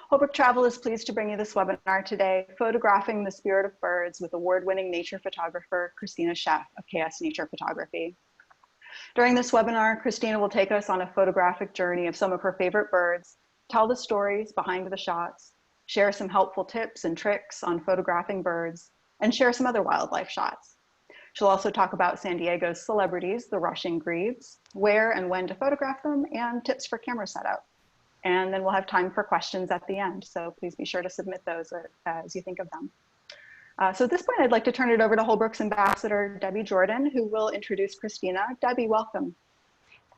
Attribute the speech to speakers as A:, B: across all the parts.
A: Holbrook Travel is pleased to bring you this webinar today, Photographing the Spirit of Birds with award-winning nature photographer, Krisztina Scheeff of KS Nature Photography. During this webinar, Krisztina will take us on a photographic journey of some of her favorite birds, tell the stories behind the shots, share some helpful tips and tricks on photographing birds, and share some other wildlife shots. She'll also talk about San Diego's celebrities, the rushing grebes, where and when to photograph them, and tips for camera setup. And then we'll have time for questions at the end, so please be sure to submit those as you think of them. So at this point, I'd like to turn it over to Holbrook's ambassador, Debbie Jordan, who will introduce Krisztina. Debbie, welcome.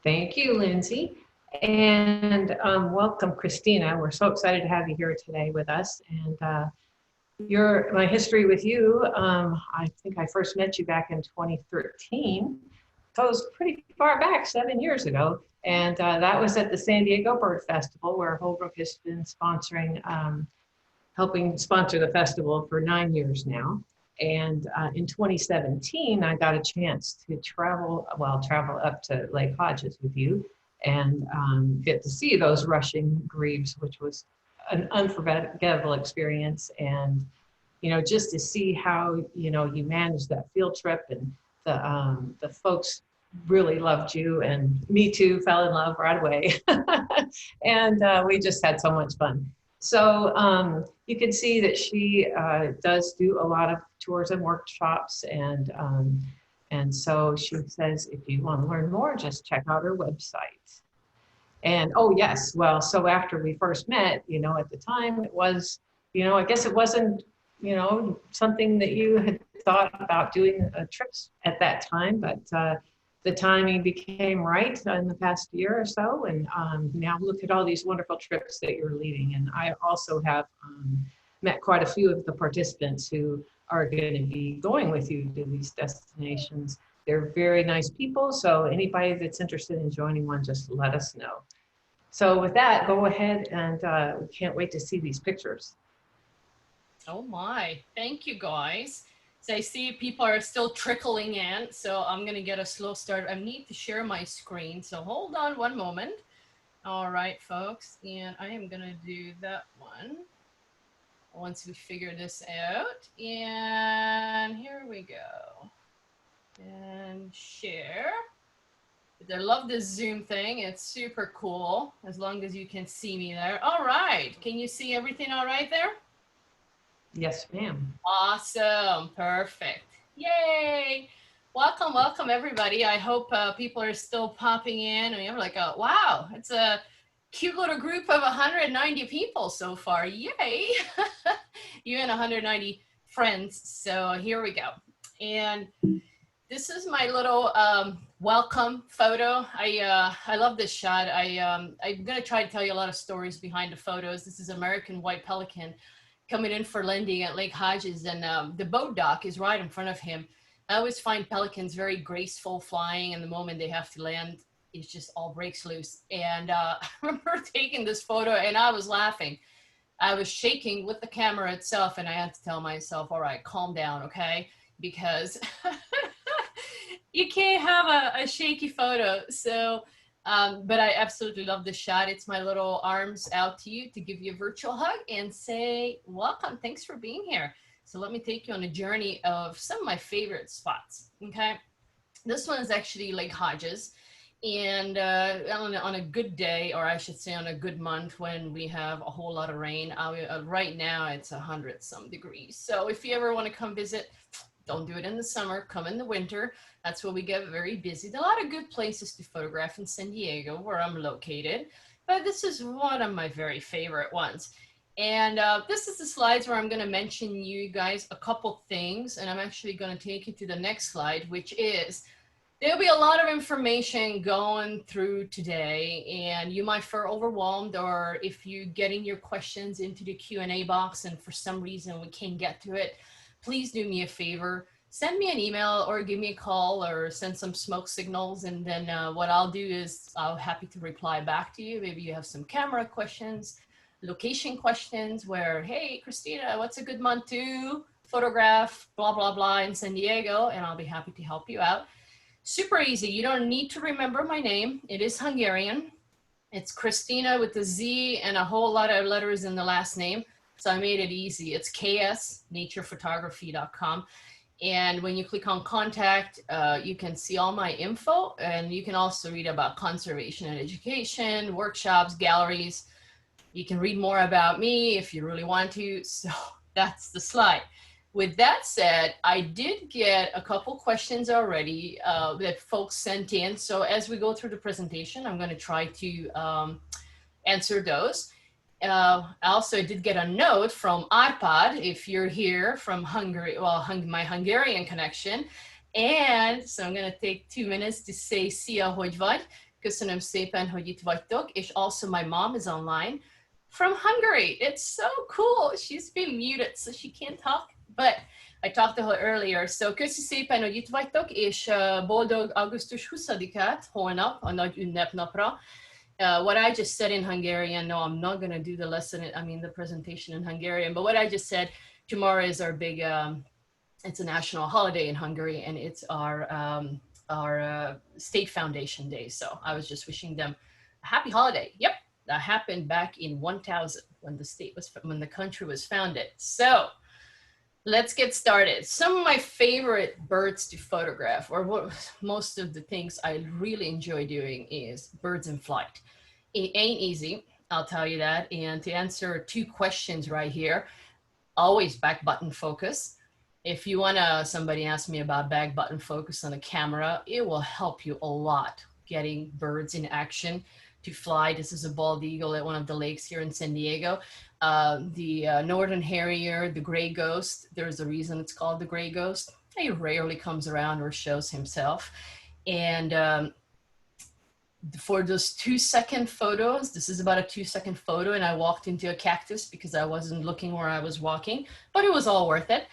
B: Thank you, Lindsay. And welcome, Krisztina. We're so excited to have you here today with us. And my history with you, I think I first met you back in 2013. So it was pretty far back, 7 years ago. And that was at the San Diego Bird Festival, where Holbrook has been sponsoring, helping sponsor the festival for 9 years now. And in 2017, I got a chance to travel up to Lake Hodges with you and get to see those rushing grebes, which was an unforgettable experience. And, you know, just to see how, you know, you managed that field trip, and the folks really loved you, and me too, fell in love right away. And we just had so much fun. So you can see that she does do a lot of tours and workshops, and so she says, if you want to learn more, just check out her website. And oh yes, well, so after we first met, you know, at the time it was, you know, I guess it wasn't, you know, something that you had thought about doing trips at that time, but the timing became right in the past year or so, and now look at all these wonderful trips that you're leading. And I also have met quite a few of the participants who are going to be going with you to these destinations. They're very nice people, so anybody that's interested in joining one, just let us know. So with that, go ahead, and we can't wait to see these pictures.
C: Oh my, thank you guys. So I see people are still trickling in, so I'm gonna get a slow start. I need to share my screen, so hold on one moment. All right, folks, and I am gonna do that one once we figure this out. And here we go. And share. I love this Zoom thing. It's super cool, as long as you can see me there. All right, can you see everything all right there?
B: Yes, ma'am.
C: Awesome. Perfect. Yay. Welcome, welcome, everybody. I hope people are still popping in. I mean, I'm like, oh, wow, it's a cute little group of 190 people so far. Yay. You and 190 friends. So here we go. And this is my little welcome photo. I love this shot. I'm going to try to tell you a lot of stories behind the photos. This is American white pelican coming in for landing at Lake Hodges, and the boat dock is right in front of him. I always find pelicans very graceful flying, and the moment they have to land, it just all breaks loose. And I remember taking this photo, and I was laughing. I was shaking with the camera itself, and I had to tell myself, all right, calm down, okay? Because you can't have a shaky photo. So, but I absolutely love this shot. It's my little arms out to you to give you a virtual hug and say, welcome, thanks for being here. So let me take you on a journey of some of my favorite spots, okay? This one is actually Lake Hodges. And on a good day, or I should say on a good month when we have a whole lot of rain, right now it's 100-some degrees. So if you ever want to come visit, don't do it in the summer, come in the winter. That's where we get very busy. There are a lot of good places to photograph in San Diego, where I'm located, but this is one of my very favorite ones. And this is the slides where I'm going to mention you guys a couple things, and I'm actually going to take you to the next slide, which is, there'll be a lot of information going through today, and you might feel overwhelmed, or if you getting your questions into the Q&A box and for some reason we can't get to it, please do me a favor, send me an email or give me a call or send some smoke signals. And then what I'll do is I'll be happy to reply back to you. Maybe you have some camera questions, location questions where, hey, Krisztina, what's a good month to photograph, blah, blah, blah in San Diego, and I'll be happy to help you out. Super easy. You don't need to remember my name. It is Hungarian. It's Krisztina with a Z and a whole lot of letters in the last name. So I made it easy. It's ksnaturephotography.com. And when you click on contact, you can see all my info, and you can also read about conservation and education, workshops, galleries. You can read more about me if you really want to. So that's the slide. With that said, I did get a couple questions already that folks sent in. So as we go through the presentation, I'm going to try to answer those. Also, I did get a note from iPod, if you're here from Hungary, well, my Hungarian connection. And so I'm going to take 2 minutes to say, Szia, hogy vagy? Köszönöm szépen, hogy itt vagytok. És also my mom is online from Hungary. It's so cool. She's been muted, so she can't talk. But I talked to her earlier. So köszi szépen, hogy itt vagytok, és boldog augusztus 20-át holnap, a nagy ünnepnapra. What I just said in Hungarian, no, I'm not going to do the lesson, the presentation in Hungarian, but what I just said, tomorrow is our big, it's a national holiday in Hungary, and it's our state foundation day. So I was just wishing them a happy holiday. Yep, that happened back in 1000 when the country was founded. So let's get started. Some of my favorite birds to photograph, or most of the things I really enjoy doing, is birds in flight. It ain't easy, I'll tell you that. And to answer 2 questions right here, always back button focus. If you somebody asked me about back button focus on a camera, it will help you a lot getting birds in action to fly. This is a bald eagle at one of the lakes here in San Diego. The northern harrier, the gray ghost, there's a reason it's called the gray ghost. He rarely comes around or shows himself. And for those 2-second photos, this is about a 2-second photo, and I walked into a cactus because I wasn't looking where I was walking, but it was all worth it.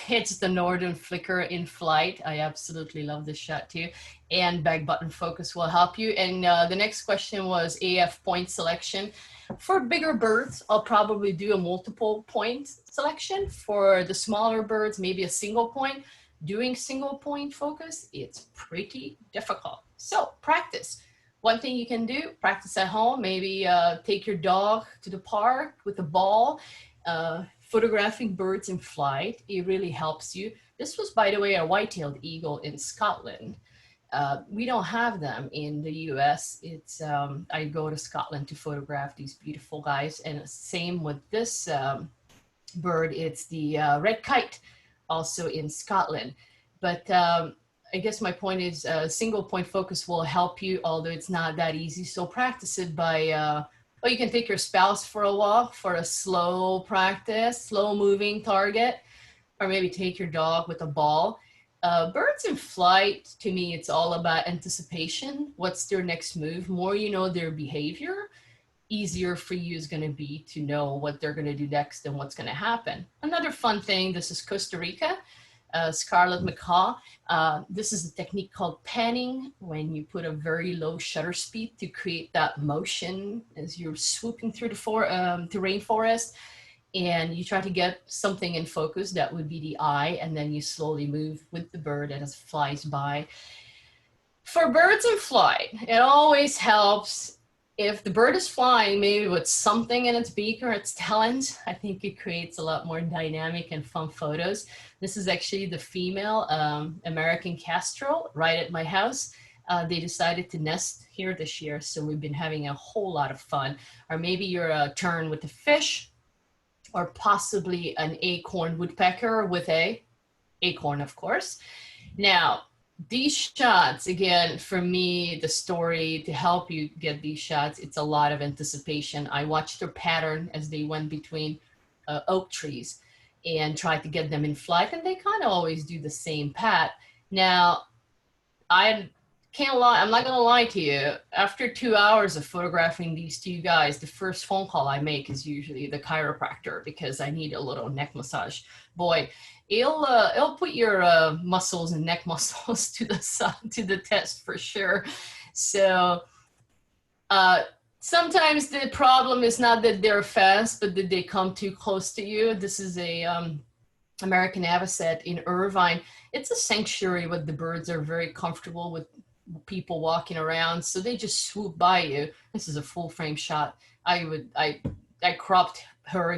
C: It's the northern flicker in flight. I absolutely love this shot too. And back button focus will help you. And the next question was AF point selection. For bigger birds, I'll probably do a multiple point selection. For the smaller birds, maybe a single point. Doing single point focus, it's pretty difficult. So practice. One thing you can do, practice at home. Maybe take your dog to the park with a ball. Photographing birds in flight, it really helps you. This was, by the way, a white-tailed eagle in Scotland. We don't have them in the US. It's I go to Scotland to photograph these beautiful guys, and same with this bird. It's the red kite, also in Scotland. But I guess my point is single point focus will help you, although it's not that easy. So practice it by or you can take your spouse for a walk for a slow practice, slow moving target, or maybe take your dog with a ball. Birds in flight, to me, it's all about anticipation. What's their next move? More you know their behavior, easier for you is going to be to know what they're going to do next and what's going to happen. Another fun thing, this is Costa Rica. Scarlet macaw. This is a technique called panning, when you put a very low shutter speed to create that motion as you're swooping through the rainforest, and you try to get something in focus. That would be the eye, and then you slowly move with the bird as it flies by. For birds in flight, it always helps if the bird is flying, maybe with something in its beak or its talons. I think it creates a lot more dynamic and fun photos. This is actually the female American kestrel right at my house. They decided to nest here this year, so we've been having a whole lot of fun. Or maybe you're a tern with a fish, or possibly an acorn woodpecker with a acorn, of course. Now, these shots, again, for me, the story to help you get these shots, it's a lot of anticipation. I watched their pattern as they went between oak trees and tried to get them in flight, and they kind of always do the same pat. Now, I can't lie, I'm not gonna lie to you. After 2 hours of photographing these 2 guys, the first phone call I make is usually the chiropractor, because I need a little neck massage. Boy, it'll put your muscles and neck muscles to the test for sure. So sometimes the problem is not that they're fast, but that they come too close to you. This is a American avocet in Irvine. It's a sanctuary where the birds are very comfortable with people walking around. So they just swoop by you. This is a full frame shot. I cropped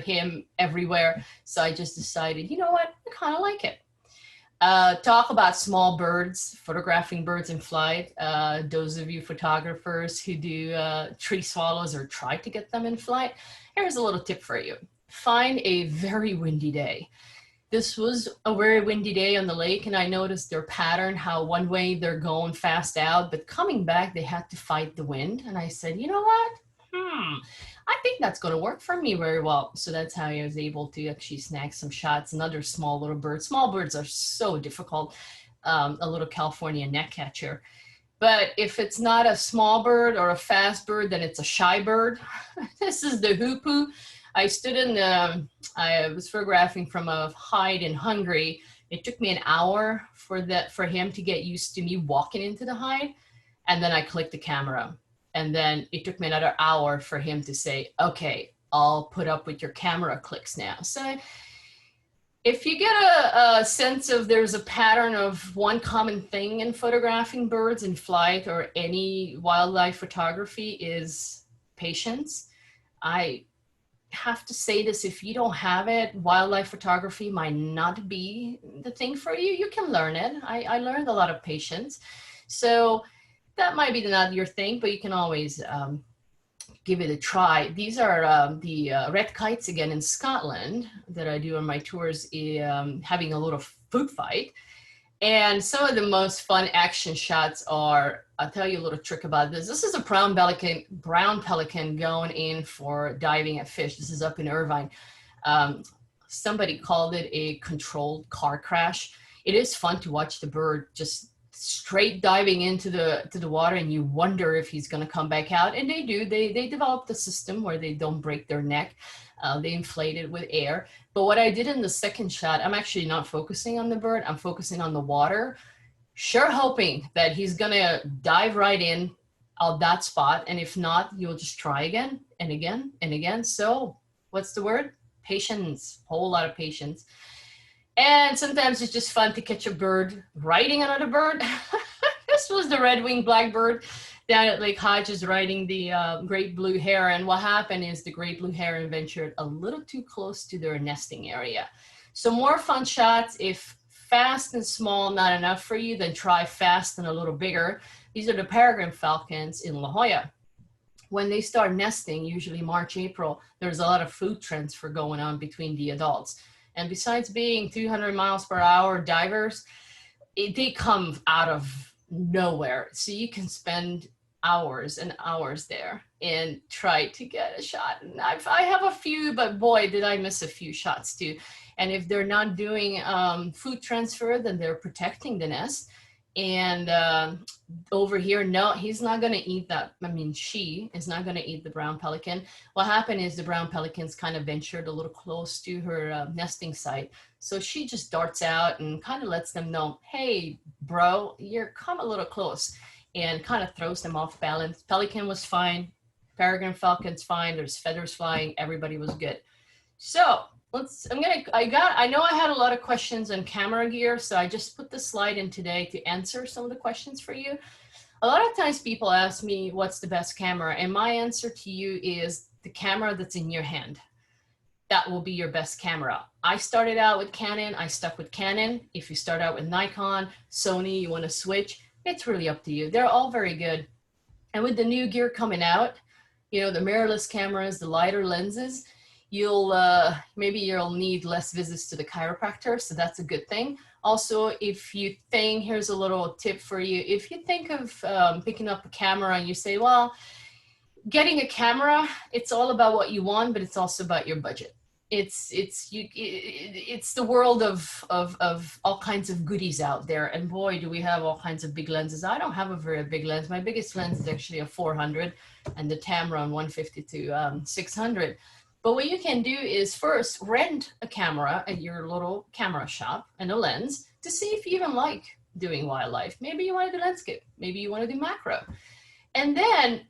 C: him everywhere. So I just decided, you know what, I kind of like it. Talk about small birds, photographing birds in flight. Those of you photographers who do tree swallows or try to get them in flight, here's a little tip for you. Find a very windy day. This was a very windy day on the lake, and I noticed their pattern, how one way they're going fast out, but coming back, they had to fight the wind. And I said, you know what? I think that's going to work for me very well. So that's how I was able to actually snag some shots. Another small little bird. Small birds are so difficult. A little California neckcatcher. But if it's not a small bird or a fast bird, then it's a shy bird. This is the hoopoe. I stood in I was photographing from a hide in Hungary. It took me an hour for him to get used to me walking into the hide. And then I clicked the camera. And then it took me another hour for him to say, okay, I'll put up with your camera clicks now. So if you get a sense of there's a pattern of one common thing in photographing birds in flight or any wildlife photography is patience. I have to say this, if you don't have it, wildlife photography might not be the thing for you. You can learn it. I learned a lot of patience. So that might be not your thing, but you can always give it a try. These are the red kites again in Scotland that I do on my tours, having a little food fight. And some of the most fun action shots are, I'll tell you a little trick about this. This is a brown pelican going in for diving at fish. This is up in Irvine. Somebody called it a controlled car crash. It is fun to watch the bird just straight diving into the water, and you wonder if he's going to come back out. And they do. They developed a system where they don't break their neck. They inflate it with air. But what I did in the second shot, I'm actually not focusing on the bird. I'm focusing on the water, sure hoping that he's going to dive right in on that spot. And if not, you'll just try again and again and again. So what's the word? Patience. Whole lot of patience. And sometimes it's just fun to catch a bird riding another bird. This was the red-winged blackbird down at Lake Hodges riding the great blue heron. What happened is the great blue heron ventured a little too close to their nesting area. So more fun shots. If fast and small not enough for you, then try fast and a little bigger. These are the peregrine falcons in La Jolla. When they start nesting, usually March, April, there's a lot of food transfer going on between the adults. And besides being 200 miles per hour divers, they come out of nowhere. So you can spend hours and hours there and try to get a shot. And I have a few, but boy, did I miss a few shots too. And if they're not doing food transfer, then they're protecting the nest. And over here, no, he's not going to eat that. I mean, she is not going to eat the brown pelican. What happened is the brown pelicans kind of ventured a little close to her nesting site. So she just darts out and kind of lets them know, hey, bro, you're come a little close, and kind of throws them off balance. Pelican was fine. Peregrine falcon's fine. There's feathers flying. Everybody was good. So I know I had a lot of questions on camera gear, so I just put the slide in today to answer some of the questions for you. A lot of times people ask me, what's the best camera? And my answer to you is the camera that's in your hand. That will be your best camera. I started out with Canon. I stuck with Canon. If you start out with Nikon, Sony, you want to switch, it's really up to you. They're all very good. And with the new gear coming out, you know, the mirrorless cameras, the lighter lenses, maybe you'll need less visits to the chiropractor, so that's a good thing. Also, if you think, here's a little tip for you, if you think of picking up a camera and you say, well, getting a camera, it's all about what you want, but it's also about your budget. It's the world of all kinds of goodies out there, and boy, do we have all kinds of big lenses. I don't have a very big lens. My biggest lens is actually a 400 and the Tamron 150 to 600. But what you can do is first rent a camera at your little camera shop and a lens to see if you even like doing wildlife. Maybe you want to do landscape. Maybe you want to do macro. And then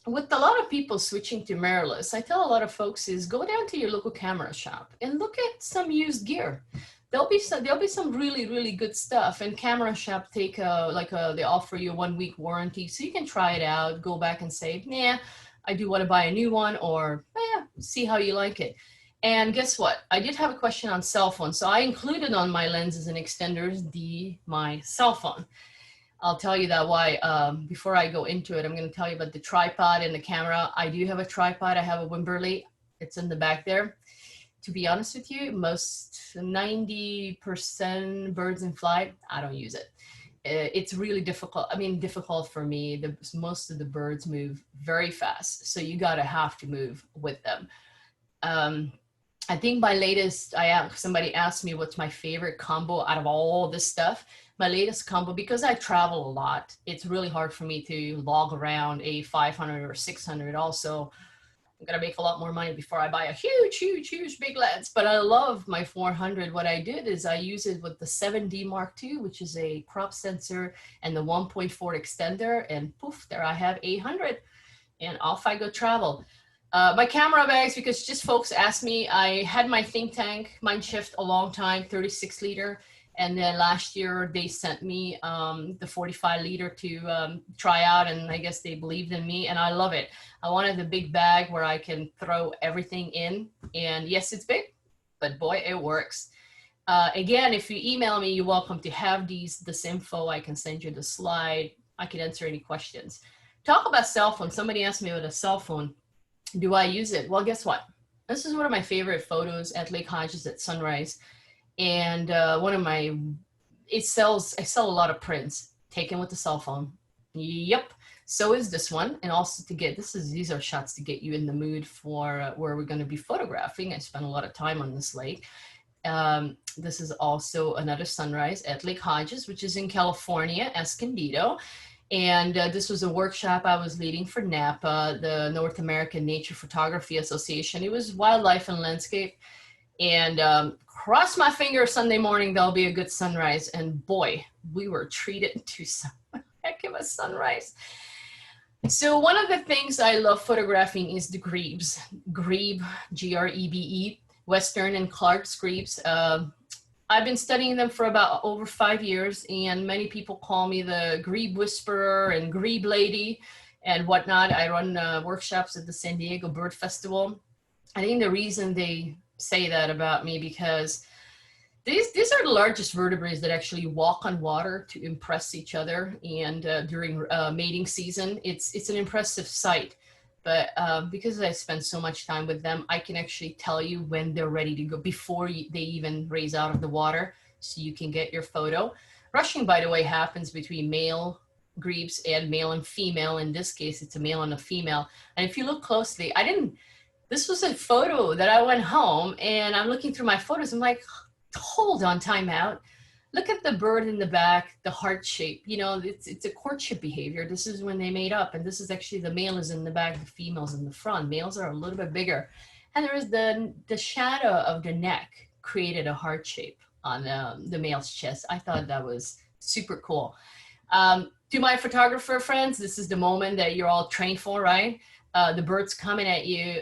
C: with a lot of people switching to mirrorless, I tell a lot of folks is go down to your local camera shop and look at some used gear. there'll be some really, really good stuff. And Camera Shop they offer you a 1-week warranty. So you can try it out, go back and say, nah, I do want to buy a new one, or see how you like it. And guess what? I did have a question on cell phone. So I included on my lenses and extenders, my cell phone. I'll tell you that why. Before I go into it, I'm going to tell you about the tripod and the camera. I do have a tripod. I have a Wimberley. It's in the back there. To be honest with you, most 90% birds in flight, I don't use it. It's really difficult. I mean, difficult for me. Most of the birds move very fast. So you have to move with them. I think my latest, somebody asked me what's my favorite combo out of all this stuff. My latest combo, because I travel a lot, it's really hard for me to log around a 500 or 600. Also, I'm gonna make a lot more money before I buy a huge big lens. But I love my 400. What I did is I use it with the 7D Mark II, which is a crop sensor, and the 1.4 extender, and poof, there I have 800, and off I go travel. My camera bags, because just folks asked me, I had my think tank, Mindshift, a long time, 36 liter. And then last year they sent me the 45 liter to try out, and I guess they believed in me, and I love it. I wanted the big bag where I can throw everything in, and yes, it's big, but boy, it works. Again, if you email me, you're welcome to have this info. I can send you the slide. I can answer any questions. Talk about cell phone. Somebody asked me with a cell phone, do I use it? Well, guess what? This is one of my favorite photos at Lake Hodges at sunrise. And I sell a lot of prints taken with the cell phone. Yep. So is this one. And also these are shots to get you in the mood for where we're going to be photographing. I spent a lot of time on this lake. This is also another sunrise at Lake Hodges, which is in California, Escondido. And this was a workshop I was leading for NAPA, the North American Nature Photography Association. It was wildlife and landscape. And cross my fingers, Sunday morning, there'll be a good sunrise. And boy, we were treated to some heck of a sunrise. So one of the things I love photographing is the grebes. Grebe, Grebe, Western and Clark's grebes. I've been studying them for about over 5 years, and many people call me the grebe whisperer and grebe lady and whatnot. I run workshops at the San Diego Bird Festival. I think the reason they say that about me, because these are the largest vertebrates that actually walk on water to impress each other, and during mating season, it's an impressive sight. But because I spend so much time with them, I can actually tell you when they're ready to go before they even raise out of the water, so you can get your photo. Rushing, by the way, happens between male grebes and male and female. In this case, it's a male and a female. And if you look closely, this was a photo that I went home and I'm looking through my photos. I'm like, hold on, time out. Look at the bird in the back, the heart shape. You know, it's a courtship behavior. This is when they mate up. And this is actually, the male is in the back, the female's in the front. Males are a little bit bigger. And there is the shadow of the neck created a heart shape on the male's chest. I thought that was super cool. To my photographer friends, this is the moment that you're all trained for, right? The bird's coming at you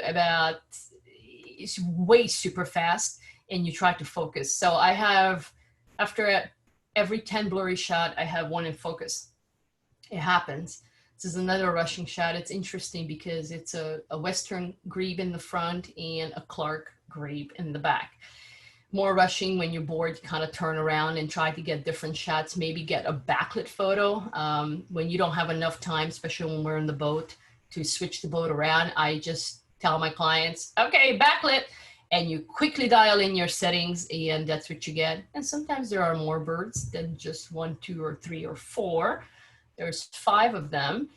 C: it's way super fast, and you try to focus. So I have, after every 10 blurry shot, I have one in focus. It happens. This is another rushing shot. It's interesting because it's a Western grebe in the front and a Clark grebe in the back. More rushing. When you're bored, you kind of turn around and try to get different shots, maybe get a backlit photo. When you don't have enough time, especially when we're in the boat, to switch the boat around, I just tell my clients, okay, backlit, and you quickly dial in your settings, and that's what you get. And sometimes there are more birds than just 1, 2, or 3, or 4. There's 5 of them.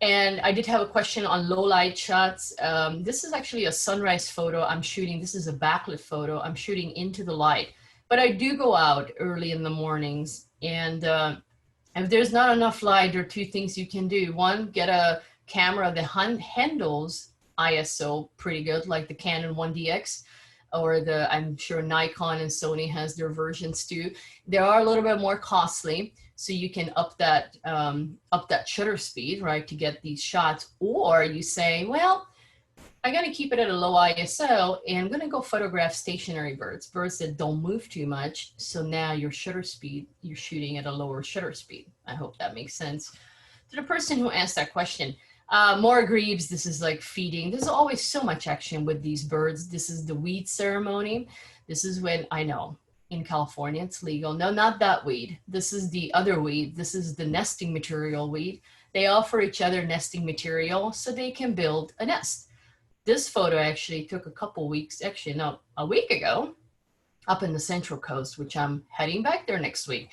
C: And I did have a question on low light shots. This is actually a sunrise photo I'm shooting. This is a backlit photo. I'm shooting into the light, but I do go out early in the mornings. And if there's not enough light, there are 2 things you can do. One, get a camera that handles ISO pretty good, like the Canon 1DX, or I'm sure Nikon and Sony has their versions too. They are a little bit more costly, so you can up that shutter speed, right, to get these shots. Or you say, well, I'm going to keep it at a low ISO, and I'm going to go photograph stationary birds, birds that don't move too much. So now your shutter speed, you're shooting at a lower shutter speed. I hope that makes sense to the person who asked that question. More grebes, this is like feeding. There's always so much action with these birds. This is the weed ceremony. This is when, I know, in California it's legal. No, not that weed. This is the other weed. This is the nesting material weed. They offer each other nesting material so they can build a nest. This photo actually took a couple weeks, actually, no, a week ago, up in the Central Coast, which I'm heading back there next week.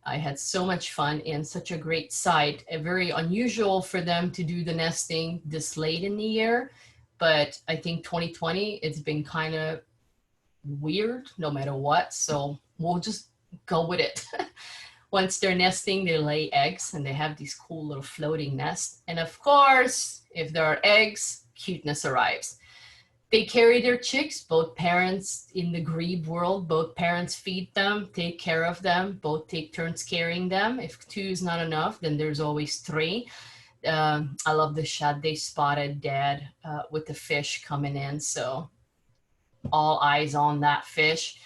C: I had so much fun and such a great site. Very unusual for them to do the nesting this late in the year, but I think 2020, it's been kind of weird no matter what, so we'll just go with it. Once they're nesting, they lay eggs and they have these cool little floating nests. And of course, if there are eggs, cuteness arrives. They carry their chicks, both parents in the grebe world, both parents feed them, take care of them, both take turns carrying them. If 2 is not enough, then there's always 3. I love the shot. They spotted dad with the fish coming in. So all eyes on that fish.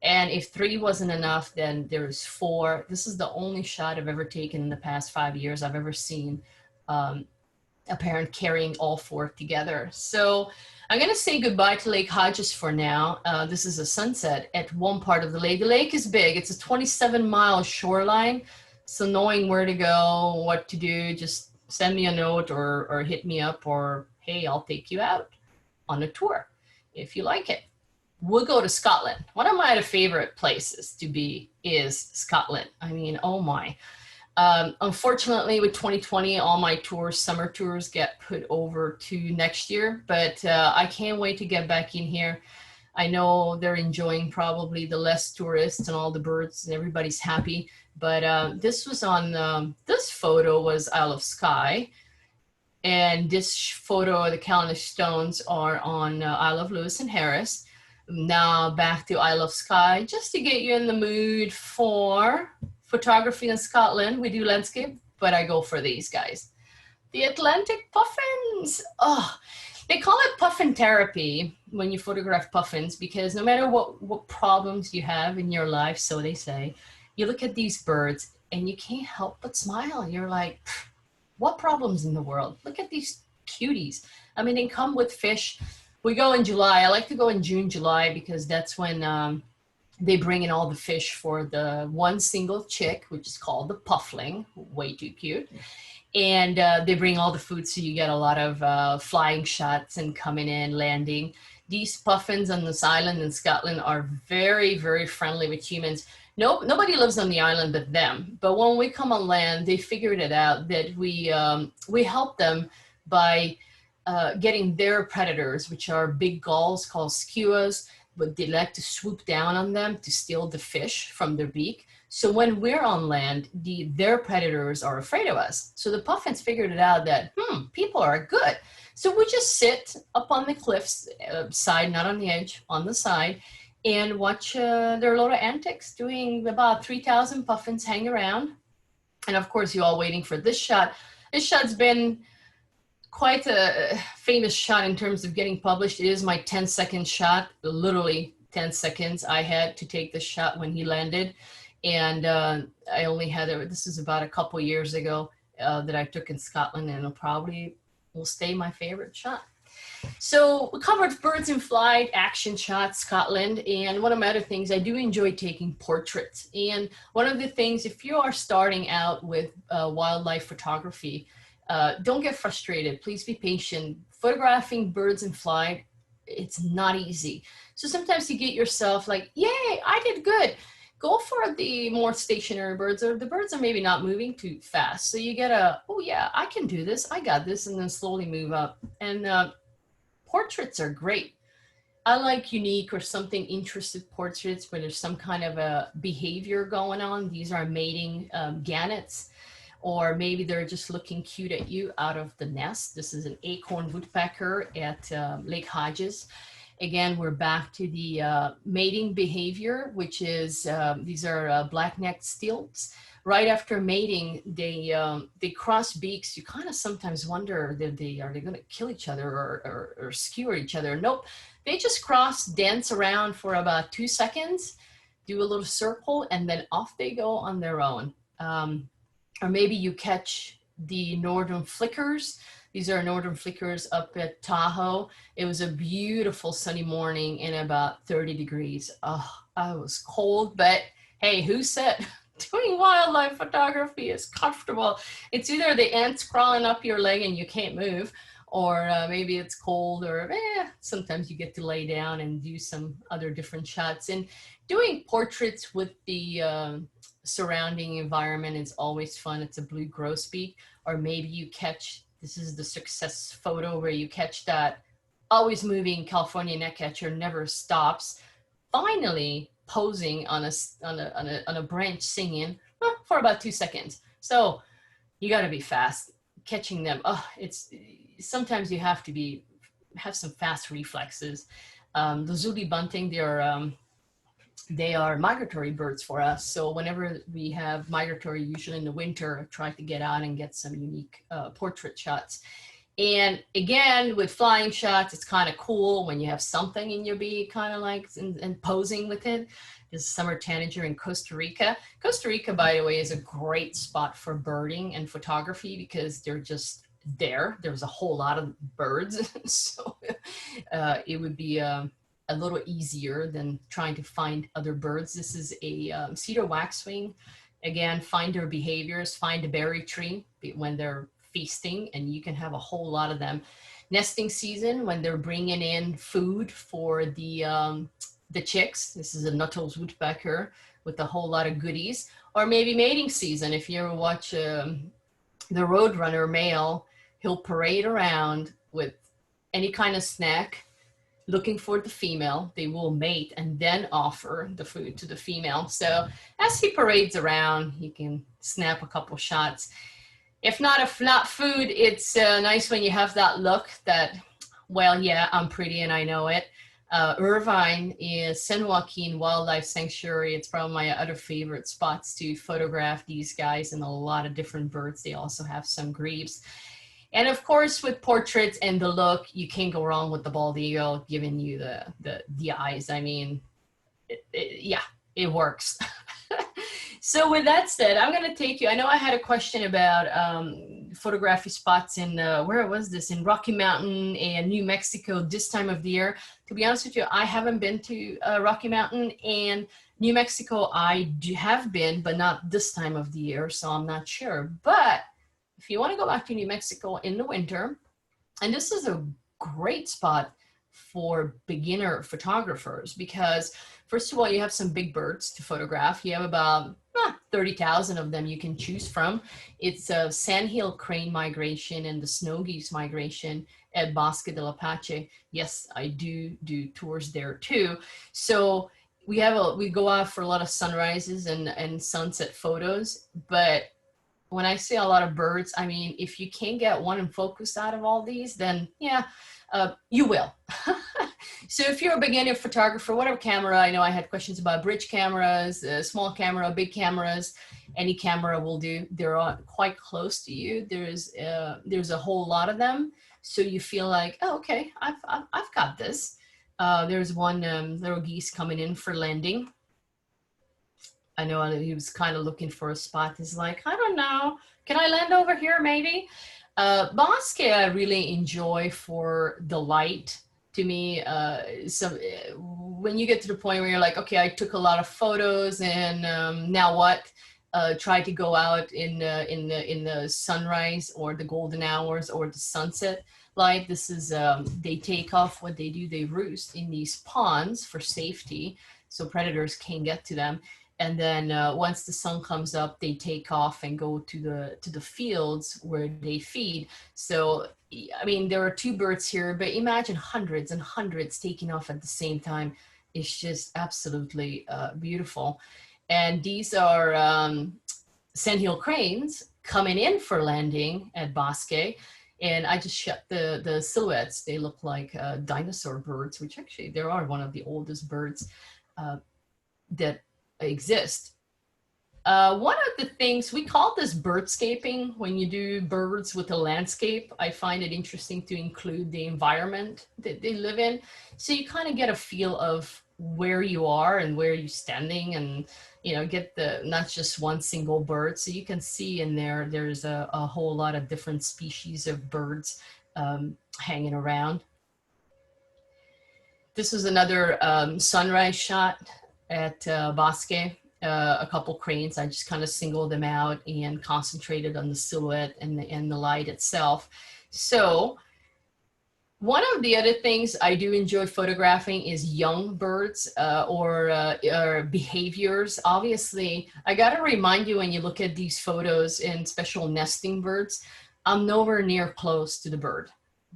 C: And if 3 wasn't enough, then there's 4. This is the only shot I've ever taken in the past 5 years I've ever seen a parent carrying all 4 together. So I'm going to say goodbye to Lake Hodges for now. This is a sunset at one part of the lake. The lake is big. It's a 27-mile shoreline. So knowing where to go, what to do, just send me a note or hit me up, or, hey, I'll take you out on a tour if you like it. We'll go to Scotland. One of my favorite places to be is Scotland. I mean, oh my. Unfortunately, with 2020, all my tours, summer tours, get put over to next year, but I can't wait to get back in here. I know they're enjoying probably the less tourists and all the birds and everybody's happy, but this was on, this photo was Isle of Skye, and this photo, the Callanish Stones, are on Isle of Lewis and Harris. Now back to Isle of Skye, just to get you in the mood for photography in Scotland. We do landscape, but I go for these guys. The Atlantic puffins. Oh, they call it puffin therapy when you photograph puffins, because no matter what problems you have in your life, so they say, you look at these birds and you can't help but smile. You're like, what problems in the world? Look at these cuties. I mean, they come with fish. We go in July. I like to go in June, July, because that's when they bring in all the fish for the one single chick, which is called the puffling, way too cute. And they bring all the food, so you get a lot of flying shots and coming in, landing. These puffins on this island in Scotland are very, very friendly with humans. Nobody lives on the island but them. But when we come on land, they figured it out that we help them by getting their predators, which are big gulls called skuas, but they like to swoop down on them to steal the fish from their beak. So when we're on land, their predators are afraid of us. So the puffins figured it out that, people are good. So we just sit up on the cliffs side, not on the edge, on the side, and watch their little antics, doing about 3,000 puffins hang around. And of course, you're all waiting for this shot. This shot's been quite a famous shot in terms of getting published. It is my 10-second shot, literally 10 seconds. I had to take the shot when he landed. And I only had it, this is about a couple years ago that I took in Scotland, and it probably will stay my favorite shot. So we covered birds in flight, action shots, Scotland, and one of my other things, I do enjoy taking portraits. And one of the things, if you are starting out with wildlife photography, don't get frustrated. Please be patient. Photographing birds in flight, it's not easy. So sometimes you get yourself like, yay, I did good. Go for the more stationary birds, or the birds are maybe not moving too fast. So you get oh yeah, I can do this. I got this, and then slowly move up. And portraits are great. I like unique or something interested portraits where there's some kind of a behavior going on. These are mating gannets, or maybe they're just looking cute at you out of the nest. This is an acorn woodpecker at Lake Hodges. Again, we're back to the mating behavior, which is, these are black-necked stilts right after mating, they cross beaks. You kind of sometimes wonder, are they going to kill each other or skewer each other? Nope. They just cross, dance around for about 2 seconds, do a little circle, and then off they go on their own. Or maybe you catch the northern flickers. These are northern flickers up at Tahoe. It was a beautiful sunny morning and about 30 degrees. Oh, I was cold, but hey, who said doing wildlife photography is comfortable? It's either the ants crawling up your leg and you can't move, or maybe it's cold, or sometimes you get to lay down and do some other different shots. And doing portraits with the surrounding environment is always fun. It's a blue grosbeak, or maybe you catch, this is the success photo where you catch that always moving California gnatcatcher, never stops, finally posing on a branch singing for about 2 seconds. So you got to be fast catching them. Oh, it's sometimes you have to have some fast reflexes. The Zulu bunting, they are migratory birds for us. So whenever we have migratory, usually in the winter, I try to get out and get some unique portrait shots. And again, with flying shots, it's kind of cool when you have something in your beak, kind of like, and posing with it. This is summer tanager in Costa Rica. Costa Rica, by the way, is a great spot for birding and photography because they're just there. There's a whole lot of birds. So it would be a little easier than trying to find other birds. This is a cedar waxwing. Again, find their behaviors, find a berry tree when they're feasting, and you can have a whole lot of them. Nesting season, when they're bringing in food for the chicks. This is a Nuttall's woodpecker with a whole lot of goodies. Or maybe mating season. If you ever watch the Roadrunner male, he'll parade around with any kind of snack, looking for the female. They will mate and then offer the food to the female. So as he parades around, he can snap a couple shots. If not food, it's nice when you have that look that, well, yeah, I'm pretty and I know it. Irvine is San Joaquin Wildlife Sanctuary. It's probably my other favorite spots to photograph these guys and a lot of different birds. They also have some grebes. And of course, with portraits and the look, you can't go wrong with the bald eagle giving you the eyes. I mean, yeah, it works. So with that said, I'm going to take you, I know I had a question about photography spots in, where was this? In Rocky Mountain and New Mexico this time of the year. To be honest with you, I haven't been to Rocky Mountain, and New Mexico I have been, but not this time of the year, so I'm not sure. But if you want to go back to New Mexico in the winter, and this is a great spot for beginner photographers because, first of all, you have some big birds to photograph. You have about 30,000 of them you can choose from. It's a sandhill crane migration and the snow geese migration at Bosque del Apache. Yes, I do tours there too. So we go out for a lot of sunrises and sunset photos, but when I say a lot of birds, I mean, if you can't get one in focus out of all these, then yeah, you will. So if you're a beginner photographer, whatever camera, I know I had questions about bridge cameras, small camera, big cameras, any camera will do. They're all quite close to you. There's a whole lot of them. So you feel like, oh, okay, I've got this. There's one little geese coming in for landing. I know he was kind of looking for a spot. He's like, I don't know, can I land over here maybe? Bosque I really enjoy for the light. To me, when you get to the point where you're like, okay, I took a lot of photos and now what? Try to go out in the sunrise or the golden hours or the sunset light. This is, they take off. What they do, they roost in these ponds for safety so predators can't get to them. And then once the sun comes up, they take off and go to the fields where they feed. So, I mean, there are 2 birds here, but imagine hundreds and hundreds taking off at the same time. It's just absolutely beautiful. And these are sandhill cranes coming in for landing at Bosque. And I just shot the silhouettes. They look like dinosaur birds, which actually, they are one of the oldest birds that exist. One of the things, we call this birdscaping. When you do birds with a landscape, I find it interesting to include the environment that they live in. So you kind of get a feel of where you are and where you're standing, and get the not just one single bird. So you can see in there, there's a whole lot of different species of birds hanging around. This is another sunrise shot at Bosque. A couple cranes. I just kind of singled them out and concentrated on the silhouette and the light itself. So one of the other things I do enjoy photographing is young birds or behaviors. Obviously, I got to remind you, when you look at these photos and special nesting birds, I'm nowhere near close to the bird.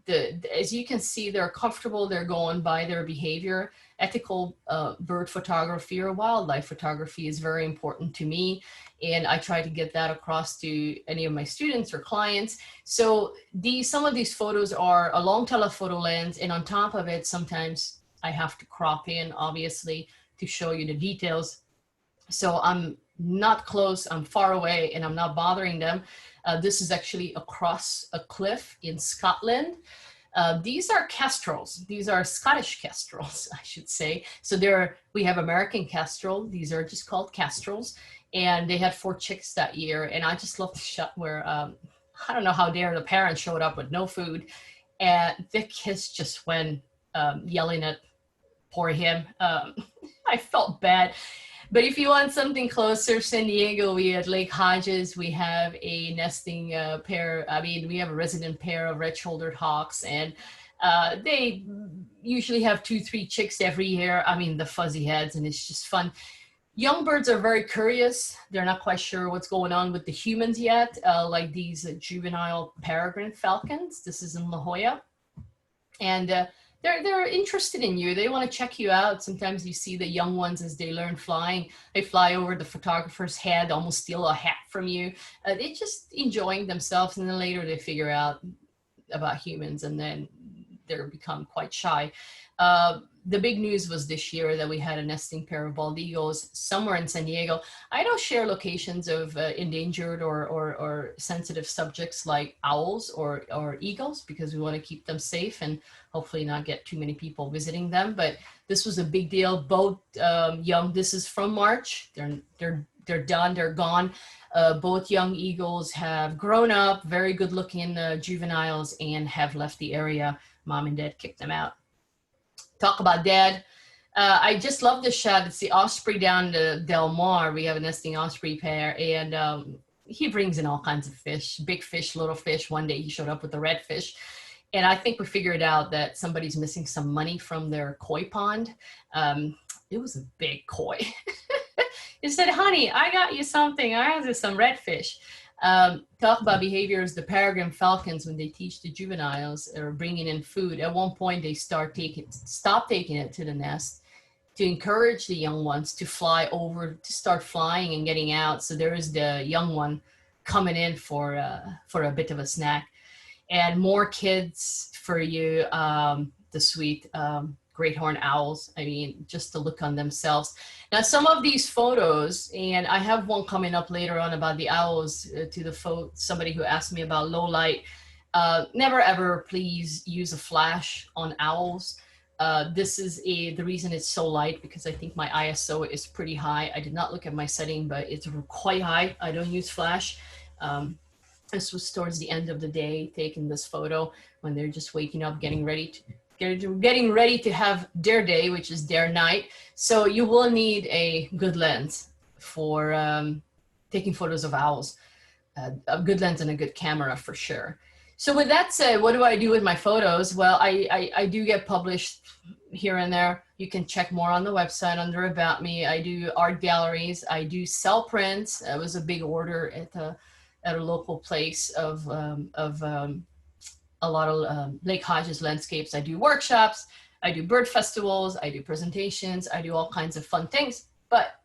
C: As you can see, they're comfortable, they're going by their behavior. Ethical bird photography or wildlife photography is very important to me, and I try to get that across to any of my students or clients. So some of these photos are a long telephoto lens, and on top of it, sometimes I have to crop in, obviously, to show you the details. So I'm not close, I'm far away, and I'm not bothering them. This is actually across a cliff in Scotland. These are kestrels. These are Scottish kestrels, I should say. So we have American kestrel. These are just called kestrels. And they had 4 chicks that year. And I just love the shot where, I don't know how dare the parents showed up with no food. And the kids just went yelling at poor him. I felt bad. But if you want something closer, San Diego, we at Lake Hodges, we have a nesting pair. I mean, we have a resident pair of red-shouldered hawks, and they usually have 2-3 chicks every year. I mean, the fuzzy heads, and it's just fun. Young birds are very curious. They're not quite sure what's going on with the humans yet, like these juvenile peregrine falcons. This is in La Jolla. And they're interested in you. They want to check you out. Sometimes you see the young ones as they learn flying. They fly over the photographer's head, almost steal a hat from you. They're just enjoying themselves, and then later they figure out about humans, and then they become quite shy. The big news was this year that we had a nesting pair of bald eagles somewhere in San Diego. I don't share locations of endangered or sensitive subjects like owls or eagles, because we want to keep them safe and hopefully not get too many people visiting them. But this was a big deal. Both young, this is from March. They're done, they're gone. Both young eagles have grown up, very good looking juveniles, and have left the area. Mom and dad kicked them out. Talk about dad. I just love this shot. It's the osprey down to Del Mar. We have a nesting osprey pair, and he brings in all kinds of fish, big fish, little fish. One day he showed up with a redfish. And I think we figured out that somebody's missing some money from their koi pond. It was a big koi. He said, honey, I got you something. I have some redfish. Talk about behaviors. The peregrine falcons, when they teach the juveniles or bringing in food, at one point they stop taking it to the nest to encourage the young ones to fly over, to start flying and getting out. So there is the young one coming in for a bit of a snack. And more kids for you, the sweet great horned owls. I mean, just to look on themselves. Now, some of these photos, and I have one coming up later on about the owls to somebody who asked me about low light. Never ever please use a flash on owls. This is the reason it's so light, because I think my ISO is pretty high. I did not look at my setting, but it's quite high. I don't use flash. This was towards the end of the day, taking this photo when they're just waking up, getting ready to have their day, which is their night. So you will need a good lens for taking photos of owls, a good lens and a good camera for sure. So with that said, what do I do with my photos? Well, I do get published here and there. You can check more on the website under About Me. I do art galleries. I do sell prints. It was a big order at a local place of a lot of Lake Hodges landscapes. I do workshops, I do bird festivals, I do presentations, I do all kinds of fun things. But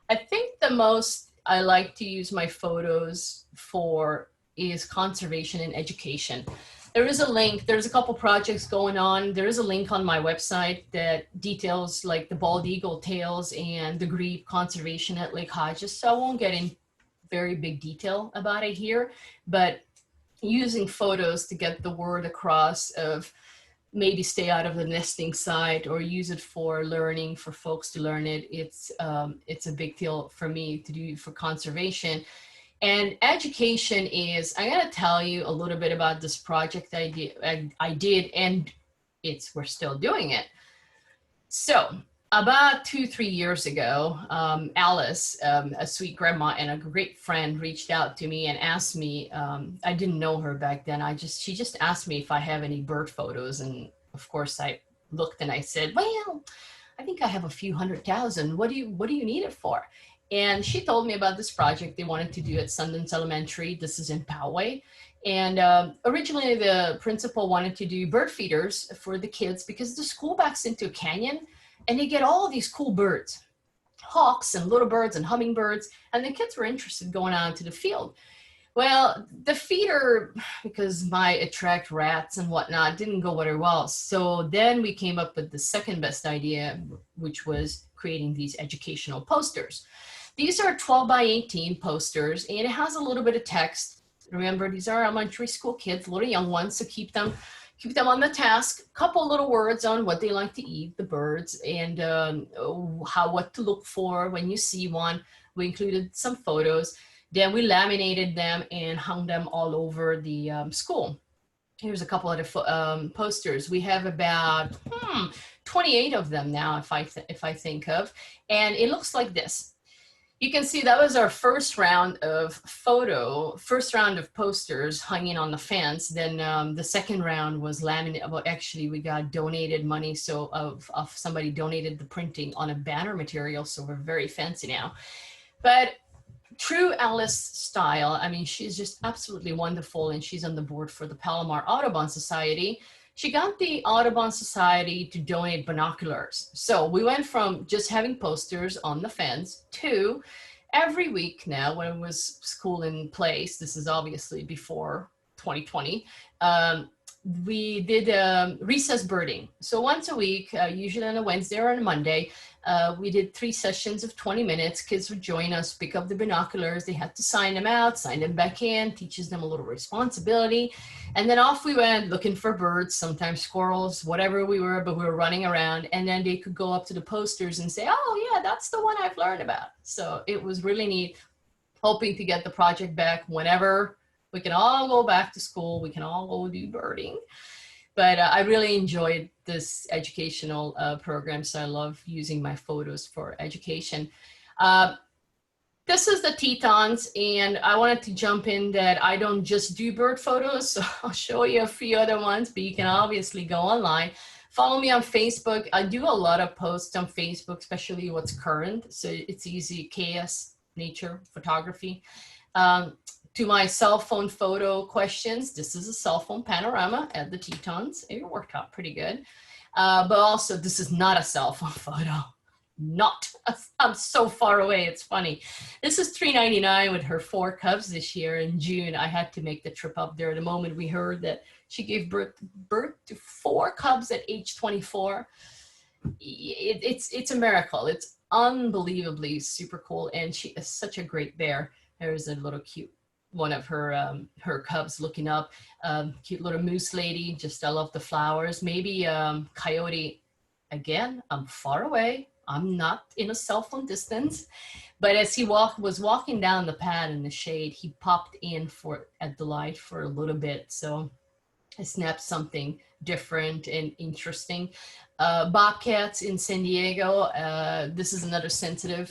C: I think the most I like to use my photos for is conservation and education. there is a link. There's a couple projects going on. There is a link on my website that details like the bald eagle tails and the grebe conservation at Lake Hodges. So I won't get in very big detail about it here, but using photos to get the word across of maybe stay out of the nesting site or use it for learning, for folks to learn it. It's a big deal for me to do for conservation. And education is, I gotta tell you a little bit about this project I did, and we're still doing it. So about 2-3 years ago, Alice, a sweet grandma and a great friend, reached out to me and asked me, I didn't know her back then. She just asked me if I have any bird photos. And of course I looked and I said, well, I think I have a few 100,000. What do you need it for? And she told me about this project they wanted to do at Sundance Elementary. This is in Poway. And originally the principal wanted to do bird feeders for the kids because the school backs into a canyon and they get all these cool birds, hawks and little birds and hummingbirds. And the kids were interested going out to the field. Well, the feeder, because might attract rats and whatnot, didn't go very well. So then we came up with the second best idea, which was creating these educational posters. These are 12 by 18 posters, and it has a little bit of text. Remember, these are elementary school kids, little young ones, so keep them on the task. A couple little words on what they like to eat, the birds, and what to look for when you see one. We included some photos. Then we laminated them and hung them all over the school. Here's a couple of posters. We have about 28 of them now, if I think of, and it looks like this. You can see that was our first round of posters hanging on the fence. Then the second round was laminated. Well, actually, we got donated money. So of somebody donated the printing on a banner material. So we're very fancy now. But true Alice style, I mean, she's just absolutely wonderful. And she's on the board for the Palomar Audubon Society. She got the Audubon Society to donate binoculars. So we went from just having posters on the fence to every week now, when it was school in place, this is obviously before 2020, we did recess birding. So once a week, usually on a Wednesday or on a Monday, we did 3 sessions of 20 minutes. Kids would join us, pick up the binoculars. They had to sign them out, sign them back in, teaches them a little responsibility. And then off we went looking for birds, sometimes squirrels, whatever we were, but we were running around. And then they could go up to the posters and say, oh yeah, that's the one I've learned about. So it was really neat, hoping to get the project back whenever we can all go back to school. We can all go do birding. But I really enjoyed this educational program, so I love using my photos for education. This is the Tetons, and I wanted to jump in that I don't just do bird photos, so I'll show you a few other ones, but you can obviously go online. Follow me on Facebook. I do a lot of posts on Facebook, especially what's current, so it's easy, KS Nature Photography. To my cell phone photo questions, this is a cell phone panorama at the Tetons. It worked out pretty good. But also, this is not a cell phone photo. I'm so far away, it's funny. This is $3.99 with her 4 cubs this year in June. I had to make the trip up there the moment we heard that she gave birth to 4 cubs at age 24. It's a miracle. It's unbelievably super cool, and she is such a great bear. There's a little cute one of her cubs looking up, cute little moose lady. Just, I love the flowers. Maybe coyote. Again, I'm far away. I'm not in a cell phone distance, but as he was walking down the path in the shade, he popped in at the light for a little bit. So I snapped something different and interesting. Bobcats in San Diego. This is another sensitive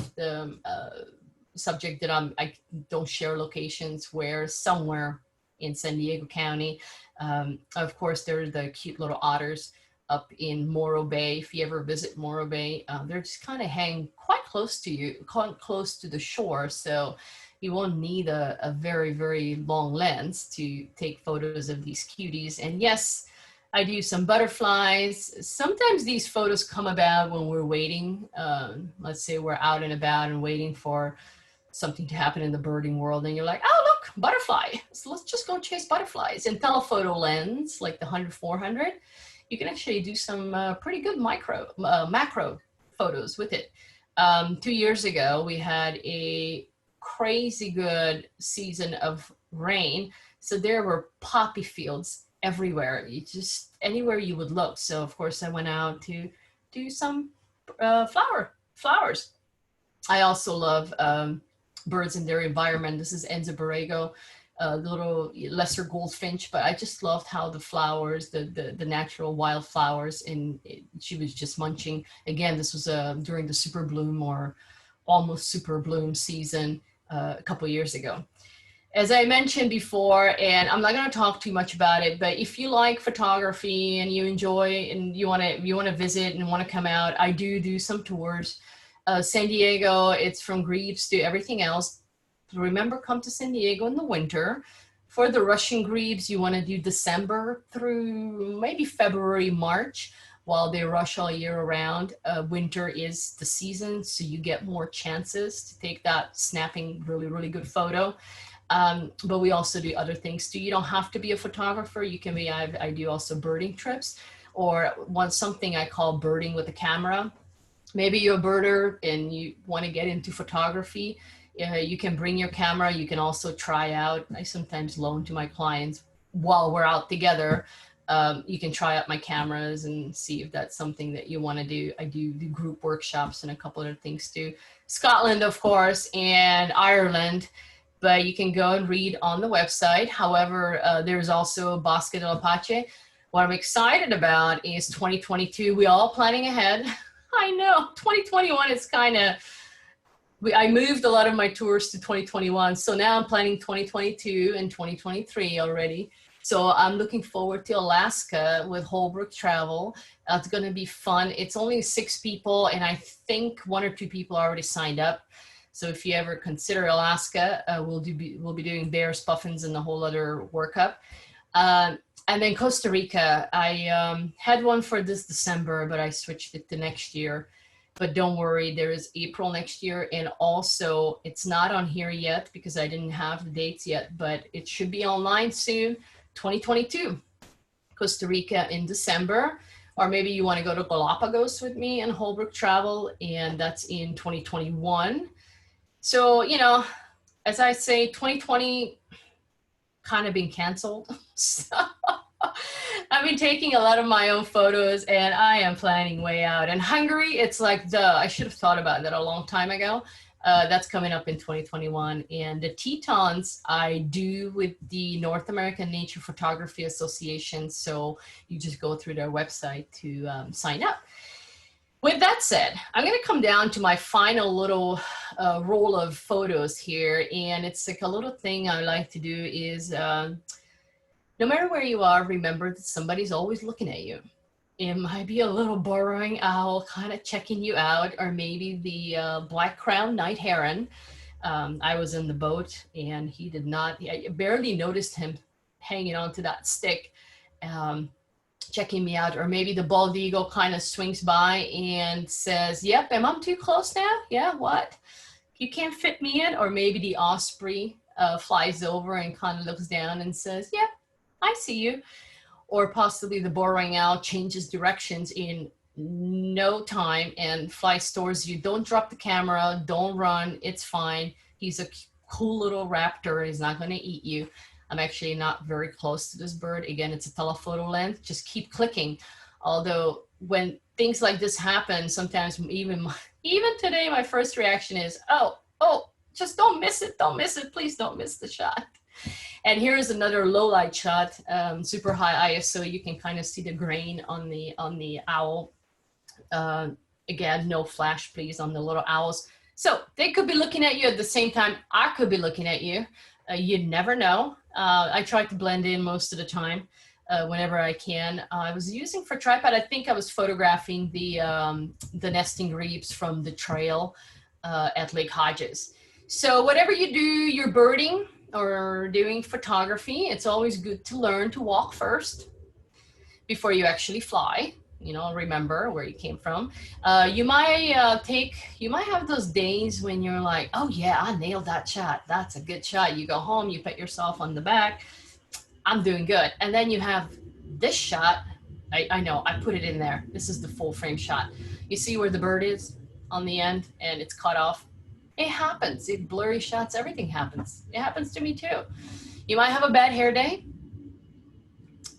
C: subject that I don't share locations where, somewhere in San Diego County. Of course, there are the cute little otters up in Morro Bay. If you ever visit Morro Bay, they're just kind of hang quite close to you, quite close to the shore. So you won't need a very, very long lens to take photos of these cuties. And yes, I do some butterflies. Sometimes these photos come about when we're waiting. Let's say we're out and about and waiting for something to happen in the birding world, and you're like, oh, look, look, butterfly. So let's just go chase butterflies. And telephoto lens, like the 100-400, you can actually do some pretty good macro photos with it. 2 years ago, we had a crazy good season of rain. So there were poppy fields everywhere. You just, anywhere you would look. So of course I went out to do some flowers. I also love birds in their environment. This is Enza Borrego, a little lesser goldfinch, but I just loved how the flowers, the natural wildflowers, and she was just munching. Again, this was during the super bloom or almost super bloom season a couple years ago. As I mentioned before, and I'm not going to talk too much about it, but if you like photography and you enjoy and you want to visit and want to come out, I do some tours. San Diego, it's from grebes to everything else. Remember, come to San Diego in the winter. For the Russian grebes, you want to do December through maybe February, March, while they rush all year around. Winter is the season, so you get more chances to take that snapping really, really good photo. But we also do other things too. You don't have to be a photographer. You can be, I do also birding trips, or something I call birding with a camera. Maybe you're a birder and you want to get into photography. You can bring your camera. You can also try out. I sometimes loan to my clients while we're out together. You can try out my cameras and see if that's something that you want to do. I do group workshops and a couple other things too. Scotland, of course, and Ireland. But you can go and read on the website. However, there's also Bosque del Apache. What I'm excited about is 2022. We're all planning ahead. I know 2021 is kind of, I moved a lot of my tours to 2021. So now I'm planning 2022 and 2023 already. So I'm looking forward to Alaska with Holbrook Travel. It's going to be fun. It's only 6 people, and I think 1 or 2 people already signed up. So if you ever consider Alaska, we'll be doing bears, puffins, and the whole other workup. And then Costa Rica, I had one for this December, but I switched it to next year. But don't worry, there is April next year. And also, it's not on here yet because I didn't have the dates yet, but it should be online soon, 2022. Costa Rica in December. Or maybe you want to go to Galapagos with me and Holbrook Travel, and that's in 2021. So, you know, as I say, 2020 kind of been canceled. So I've been taking a lot of my own photos, and I am planning way out. And Hungary, it's like, I should have thought about that a long time ago. That's coming up in 2021. And the Tetons I do with the North American Nature Photography Association. So you just go through their website to sign up. With that said, I'm going to come down to my final little roll of photos here. And it's like a little thing I like to do is no matter where you are, remember that somebody's always looking at you. It might be a little burrowing owl kind of checking you out, or maybe the black-crowned night heron. I was in the boat and he did not, I barely noticed him hanging onto that stick. Checking me out, or maybe the bald eagle kind of swings by and says, yep, am I too close now? Yeah, what? You can't fit me in. Or maybe the osprey flies over and kind of looks down and says, yep, I see you. Or possibly the burrowing owl changes directions in no time and flies towards you. Don't drop the camera, don't run, it's fine. He's a cool little raptor, he's not gonna eat you. I'm actually not very close to this bird. Again, it's a telephoto lens. Just keep clicking. Although when things like this happen, sometimes even today, my first reaction is, oh, just don't miss it. Don't miss it. Please don't miss the shot. And here's another low light shot, super high ISO. You can kind of see the grain on the owl. Again, no flash, please, on the little owls. So they could be looking at you at the same time. I could be looking at you. You never know. I try to blend in most of the time whenever I can. I was using for tripod, I think I was photographing the nesting grebes from the trail at Lake Hodges. So whatever you do, you're birding or doing photography, it's always good to learn to walk first before you actually fly. you know, remember where you came from. You might have those days when you're like, oh yeah, I nailed that shot. That's a good shot. You go home, you pat yourself on the back. I'm doing good. And then you have this shot. I know, I put it in there. This is the full frame shot. You see where the bird is on the end and it's cut off. It happens. It blurry shots, everything happens. It happens to me too. You might have a bad hair day,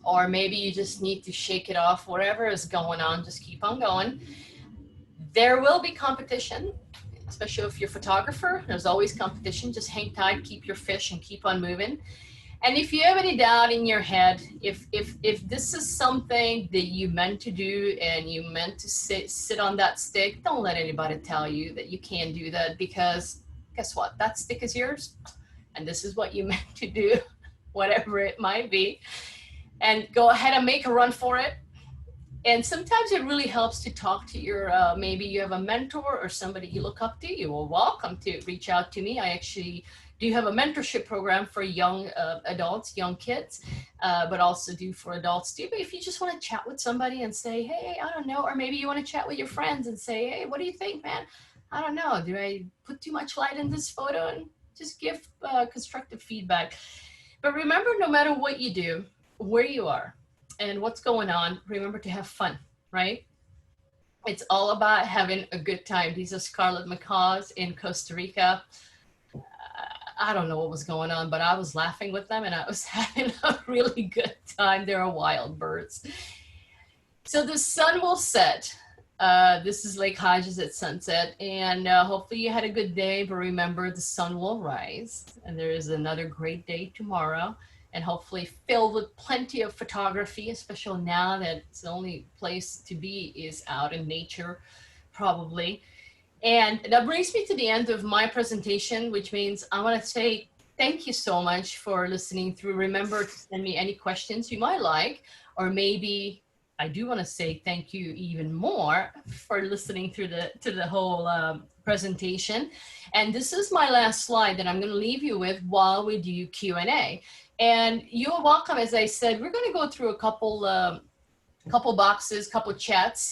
C: or maybe you just need to shake it off. Whatever is going on, just keep on going. There will be competition, especially if you're a photographer. There's always competition. Just hang tight, keep your fish, and keep on moving. And if you have any doubt in your head, if this is something that you meant to do and you meant to sit on that stick, don't let anybody tell you that you can't do that, because guess what? That stick is yours, and this is what you meant to do, whatever it might be. And go ahead and make a run for it. And sometimes it really helps to talk to your, maybe you have a mentor or somebody you look up to. You are welcome to reach out to me. I actually do have a mentorship program for young adults, young kids, but also do for adults too. But if you just want to chat with somebody and say, hey, I don't know, or maybe you want to chat with your friends and say, hey, what do you think, man? I don't know. Do I put too much light in this photo? And just give constructive feedback. But remember, no matter what you do, where you are and what's going on, remember to have fun, right? It's all about having a good time. These are scarlet macaws in Costa Rica. I don't know what was going on, but I was laughing with them and I was having a really good time. They're wild birds. So the sun will set. This is Lake Hodges at sunset, and hopefully you had a good day, but remember the sun will rise and there is another great day tomorrow, and hopefully filled with plenty of photography, especially now that it's the only place to be is out in nature, probably. And that brings me to the end of my presentation, which means I want to say thank you so much for listening through. Remember to send me any questions you might like, or maybe I do want to say thank you even more for listening through to the whole presentation. And this is my last slide that I'm going to leave you with while we do Q&A. And you're welcome. As I said, we're going to go through a couple boxes, couple chats,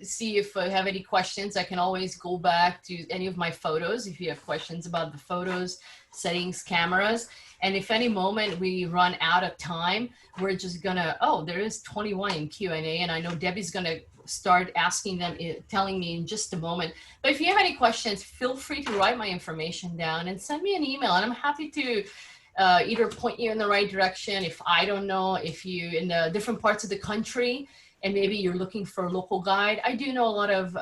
C: see if I have any questions. I can always go back to any of my photos if you have questions about the photos, settings, cameras. And if any moment we run out of time, we're just gonna, oh, there is 21 in Q&A, and I know Debbie's gonna start asking them, telling me in just a moment. But if you have any questions, feel free to write my information down and send me an email, and I'm happy to either point you in the right direction. If I don't know, if you in the different parts of the country and maybe you're looking for a local guide. I do know a lot of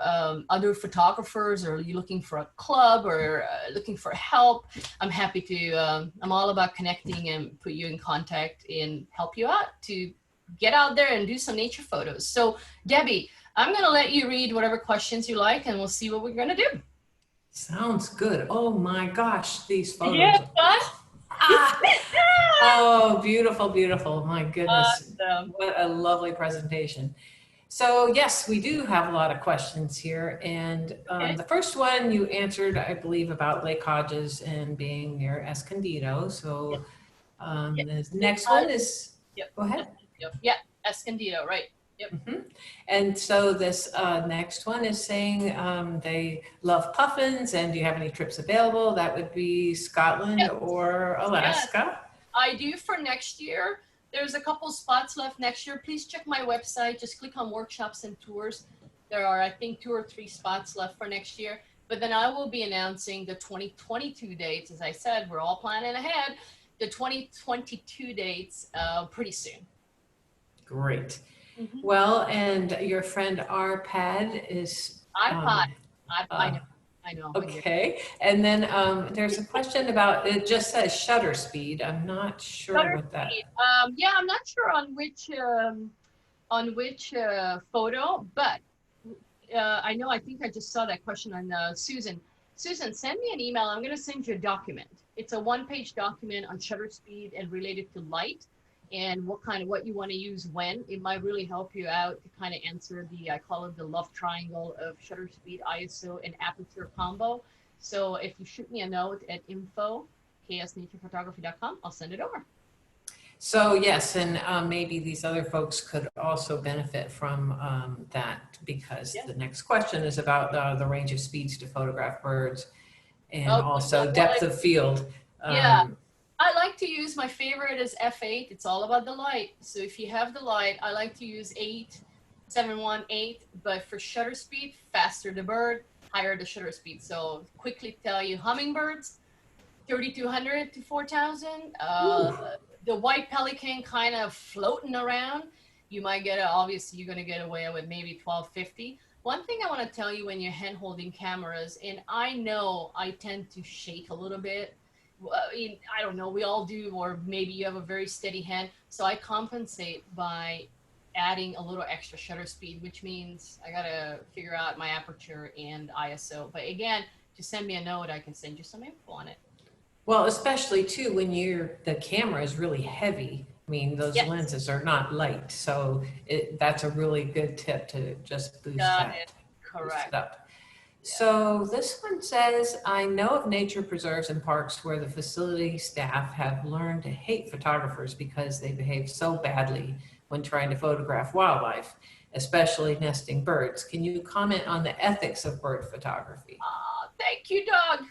C: other photographers, or you're looking for a club or looking for help. I'm happy to, I'm all about connecting and put you in contact and help you out to get out there and do some nature photos. So Debbie, I'm gonna let you read whatever questions you like and we'll see what we're gonna do.
B: Sounds good. Oh my gosh, these photos.
C: Yeah,
B: Oh, beautiful, beautiful. My goodness.
C: Awesome.
B: What a lovely presentation. So yes, we do have a lot of questions here. And
C: Okay.
B: the first one you answered, I believe, about Lake Hodges and being near Escondido. So the next one is,
C: Yep.
B: Go ahead.
C: Yeah, Escondido, right. Yep.
B: Mm-hmm. And so this next one is saying they love puffins, and do you have any trips available? That would be Scotland
C: Yes.
B: or Alaska.
C: Yes. I do for next year. There's a couple spots left next year. Please check my website. Just click on workshops and tours. There are, I think, 2 or 3 spots left for next year. But then I will be announcing the 2022 dates. As I said, we're all planning ahead. The 2022 dates pretty soon.
B: Great.
C: Mm-hmm.
B: Well, and your friend Arpad is
C: iPod. I know.
B: Okay. And then there's a question about, it just says shutter speed. I'm not sure
C: Shutter
B: what that.
C: speed. Yeah, I'm not sure on which photo, but I think I just saw that question on Susan. Susan, send me an email. I'm going to send you a document. It's a 1-page document on shutter speed and related to light and what you want to use when. It might really help you out to kind of answer I call it the love triangle of shutter speed, ISO, and aperture combo. So if you shoot me a note at info@ksnaturephotography.com, I'll send it over.
B: So yes, and maybe these other folks could also benefit from that, because
C: Yeah.
B: the next question is about the range of speeds to photograph birds, and
C: Oh,
B: also
C: well,
B: depth of field.
C: yeah. I like to use, my favorite is f8. It's all about the light. So if you have the light, I like to use 8, 7, 1, 8. But for shutter speed, faster the bird, higher the shutter speed. So quickly tell you, hummingbirds, 3,200 to 4,000. The white pelican kind of floating around. You might get obviously you're gonna get away with maybe 1250. One thing I want to tell you when you're hand holding cameras, and I know I tend to shake a little bit. I don't know, we all do, or maybe you have a very steady hand. So I compensate by adding a little extra shutter speed, which means I gotta figure out my aperture and ISO. But again, just send me a note, I can send you some info on it.
B: Well, especially too when the camera is really heavy. I mean, those
C: Yes.
B: lenses are not light, so that's a really good tip to just boost
C: Got
B: that,
C: it.
B: boost it
C: Correct.
B: up. So this one says, I know of nature preserves and parks where the facility staff have learned to hate photographers because they behave so badly when trying to photograph wildlife, especially nesting birds. Can you comment on the ethics of bird photography?
C: Thank you, Doug.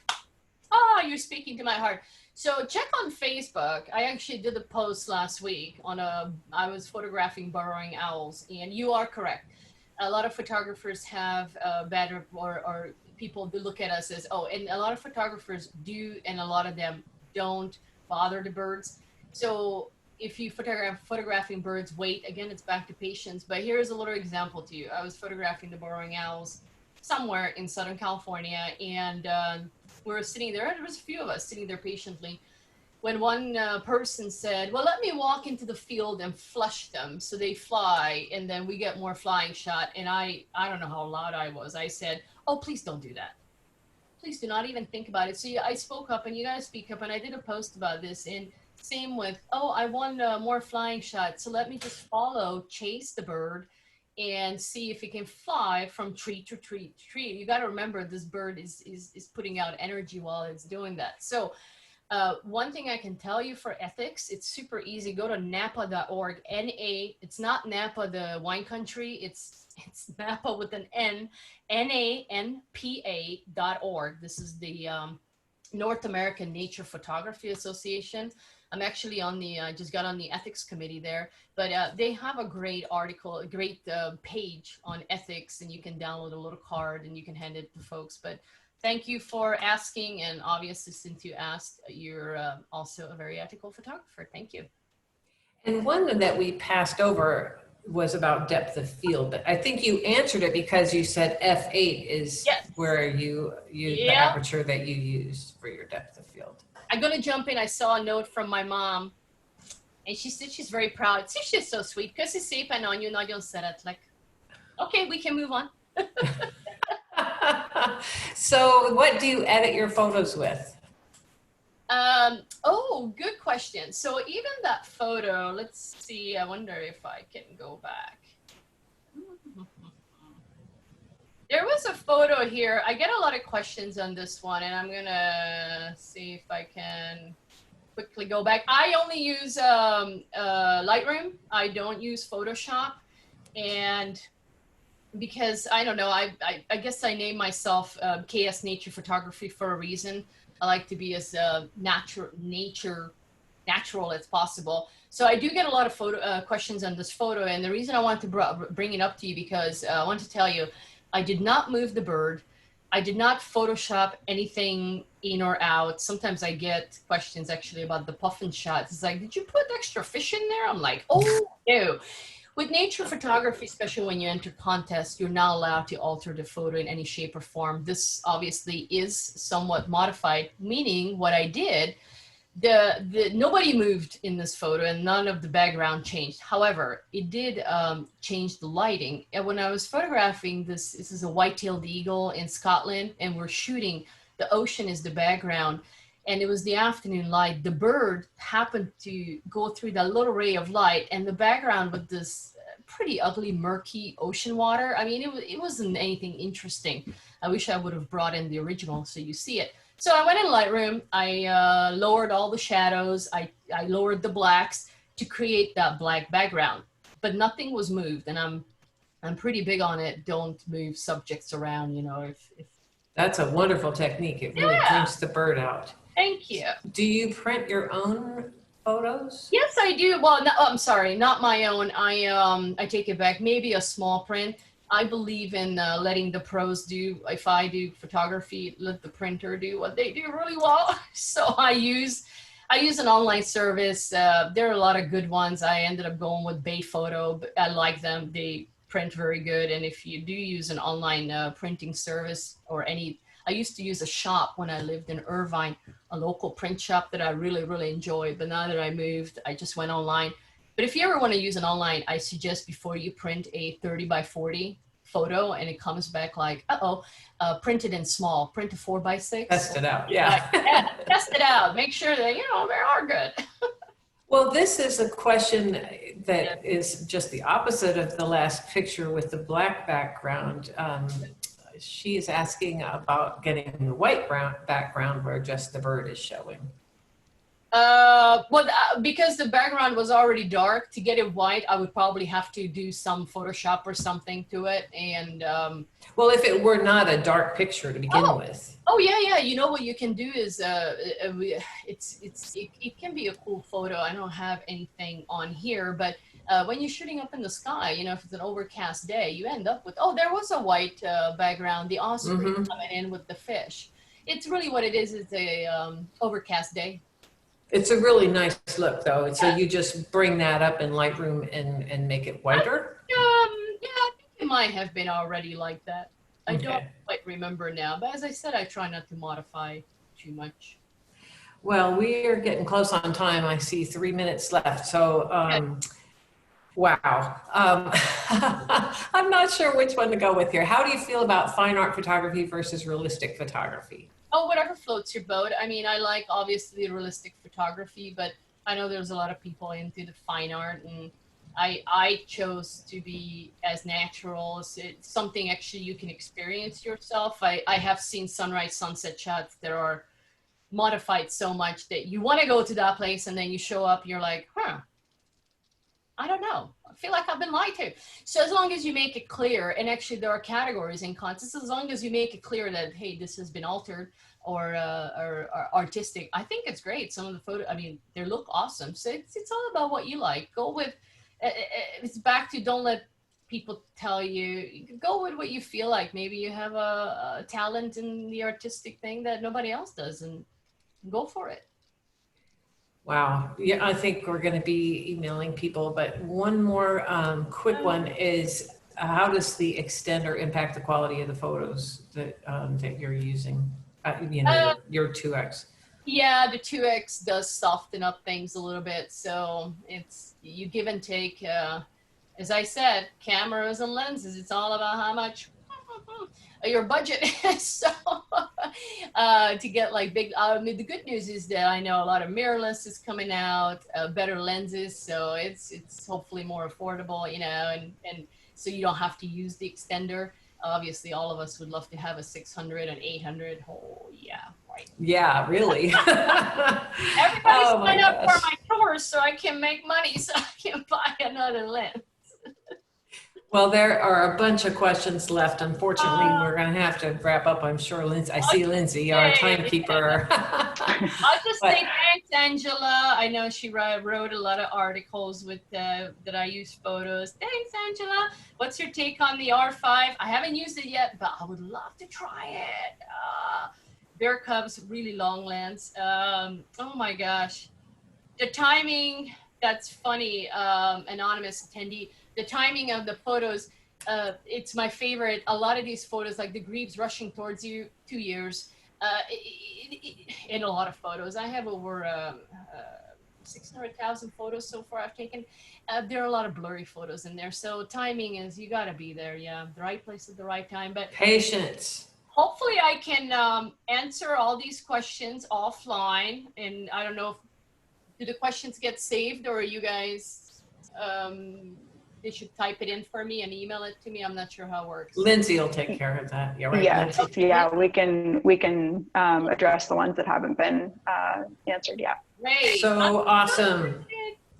C: You're speaking to my heart. So check on Facebook. I actually did a post last week on I was photographing burrowing owls, and you are correct. A lot of photographers have bad, or people do look at us as, oh, and a lot of photographers do, and a lot of them don't bother the birds. So if you photographing birds, wait, again, it's back to patience. But here's a little example to you. I was photographing the burrowing owls somewhere in Southern California, and we were sitting there. There was a few of us sitting there patiently when one person said, well, let me walk into the field and flush them so they fly, and then we get more flying shot. And I don't know how loud I was. I said, oh, please don't do that. Please do not even think about it. So I spoke up, and you guys speak up, and I did a post about this. And same with, oh, I want more flying shots, so let me just chase the bird and see if it can fly from tree to tree to tree. You got to remember, this bird is putting out energy while it's doing that. So one thing I can tell you for ethics, it's super easy. Go to napa.org. N-A, it's not Napa, the wine country. It's Napa with an N, NANPA.org. This is the North American Nature Photography Association. I'm actually on the, I just got on the ethics committee there, but they have a great article, a great page on ethics, and you can download a little card and you can hand it to folks. But thank you for asking, and obviously since you asked, you're also a very ethical photographer. Thank you.
B: And one that we passed over was about depth of field, but I think you answered it because you said f8 is where you use the aperture that you use for your depth of field.
C: I'm going to jump in. I saw a note from my mom, and she said she's very proud. She's just so sweet. Kasi si panonyo na yung sarat. Like, okay, we can move on.
B: So what do you edit your photos with?
C: Oh, good question. So even that photo, let's see, I wonder if I can go back. There was a photo here. I get a lot of questions on this one, and I'm gonna see if I can quickly go back. I only use Lightroom. I don't use Photoshop, and because I don't know, I guess I named myself KS Nature Photography for a reason. I like to be as natural as possible. So I do get a lot of questions on this photo, and the reason I want to bring it up to you because I want to tell you, I did not move the bird. I did not Photoshop anything in or out. Sometimes I get questions actually about the puffin shots. It's like, did you put extra fish in there? I'm like, oh no. With nature photography, especially when you enter contests, you're not allowed to alter the photo in any shape or form. This obviously is somewhat modified, meaning what I did, nobody moved in this photo and none of the background changed. However, it did change the lighting. And when I was photographing this is a white-tailed eagle in Scotland, and we're shooting, the ocean is the background, and it was the afternoon light. The bird happened to go through that little ray of light, and the background with this pretty ugly, murky ocean water. I mean, it wasn't anything interesting. I wish I would have brought in the original so you see it. So I went in Lightroom, I lowered all the shadows, I lowered the blacks, to create that black background, but nothing was moved. And I'm pretty big on it. Don't move subjects around, you know, if
B: That's a wonderful technique. It really brings the bird out.
C: Thank you.
B: Do you print your own photos?
C: Yes, I do. Well, no, I'm sorry, not my own. I take it back. Maybe a small print. I believe in letting the pros do. If I do photography, let the printer do what they do really well. So I use an online service. There are a lot of good ones. I ended up going with Bay Photo, but I like them. They print very good. And if you do use an online printing service or any, I used to use a shop when I lived in Irvine, a local print shop that I really, really enjoyed. But now that I moved, I just went online. But if you ever want to use an online, I suggest before you print a 30 by 40 photo and it comes back like, print it in small, print a 4 by 6.
B: Test it out, yeah.
C: Test it out. Make sure that, you know, they are good.
B: Well, this is a question that is just the opposite of the last picture with the black background. She is asking about getting the white background where just the bird is showing.
C: Because the background was already dark, to get it white, I would probably have to do some Photoshop or something to it. And
B: well, if it were not a dark picture to begin with.
C: Oh yeah. You know what you can do is it can be a cool photo. I don't have anything on here, but when you're shooting up in the sky, you know, if it's an overcast day, you end up with, there was a white background, the osprey coming in with the fish. It's really what it is. It's a overcast day.
B: It's a really nice look, though. So you just bring that up in Lightroom and make it whiter?
C: Yeah, I think it might have been already like that. I don't quite remember now. But as I said, I try not to modify too much.
B: Well, we are getting close on time. I see 3 minutes left. So, wow. I'm not sure which one to go with here. How do you feel about fine art photography versus realistic photography?
C: Oh, whatever floats your boat. I mean, I like obviously realistic photography, but I know there's a lot of people into the fine art, and I chose to be as natural as it's something actually you can experience yourself. I have seen sunrise, sunset shots that are modified so much that you want to go to that place, and then you show up, you're like, I don't know. I feel like I've been lied to. So as long as you make it clear, and actually there are categories in contests, as long as you make it clear that, hey, this has been altered or artistic, I think it's great. Some of the photos, I mean, they look awesome. So it's all about what you like. Go with, it's back to don't let people tell you, go with what you feel like. Maybe you have a talent in the artistic thing that nobody else does, and go for it.
B: Wow. Yeah, I think we're going to be emailing people, but one more quick one is how does the extender impact the quality of the photos that that you're using? You know, your 2X.
C: Yeah, the 2X does soften up things a little bit. So it's, you give and take. As I said, cameras and lenses, it's all about how much your budget is. So to get like big, I mean, the good news is that I know a lot of mirrorless is coming out, better lenses. So it's hopefully more affordable, you know, and so you don't have to use the extender. Obviously, all of us would love to have a 600 and 800. Oh, yeah, right.
B: Yeah, really.
C: Everybody sign up for my course so I can make money so I can buy another lens.
B: Well, there are a bunch of questions left. Unfortunately, we're going to have to wrap up. I'm sure Lindsay, I see Lindsay, our timekeeper.
C: I'll just say thanks, Angela. I know she wrote a lot of articles with that I use photos. Thanks, Angela. What's your take on the R5? I haven't used it yet, but I would love to try it. Bear Cub's really long lens. Oh my gosh. The timing, that's funny, anonymous attendee. The timing of the photos, it's my favorite. A lot of these photos, like the grebes rushing towards you, 2 years, in a lot of photos. I have over 600,000 photos so far I've taken. There are a lot of blurry photos in there. So timing is, you gotta be there, yeah. The right place at the right time. But
B: patience. Hopefully
C: I can answer all these questions offline. And I don't know if, do the questions get saved, or are you guys, they should type it in for me and email it to me. I'm not sure how it works.
B: Lindsay will take care of that. Yeah, right.
A: Yes, yeah, we can address the ones that haven't been answered yet.
C: Great.
B: So awesome.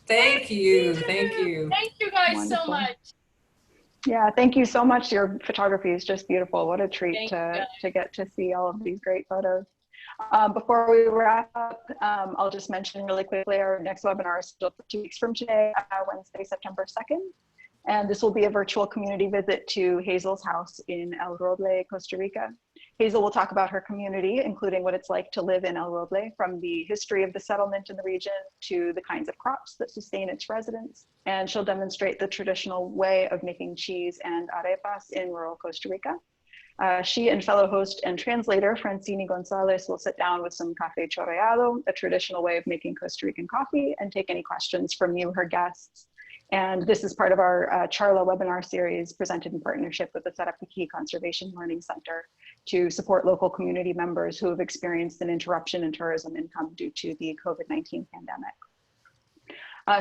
B: Thank you. Thank you.
C: Thank you guys so
A: Wonderful.
C: much.
A: Yeah, thank you so much. Your photography is just beautiful. What a treat
C: Thank you, guys.
A: to get to see all of these great photos. Before we wrap up, I'll just mention really quickly our next webinar is scheduled for 2 weeks from today, Wednesday, September 2nd. And this will be a virtual community visit to Hazel's house in El Roble, Costa Rica. Hazel will talk about her community, including what it's like to live in El Roble, from the history of the settlement in the region to the kinds of crops that sustain its residents. And she'll demonstrate the traditional way of making cheese and arepas in rural Costa Rica. She and fellow host and translator Francini Gonzalez will sit down with some café chorreado, a traditional way of making Costa Rican coffee, and take any questions from you, her guests. And this is part of our Charla webinar series presented in partnership with the Sarapiquí Conservation Learning Center to support local community members who have experienced an interruption in tourism income due to the COVID-19 pandemic.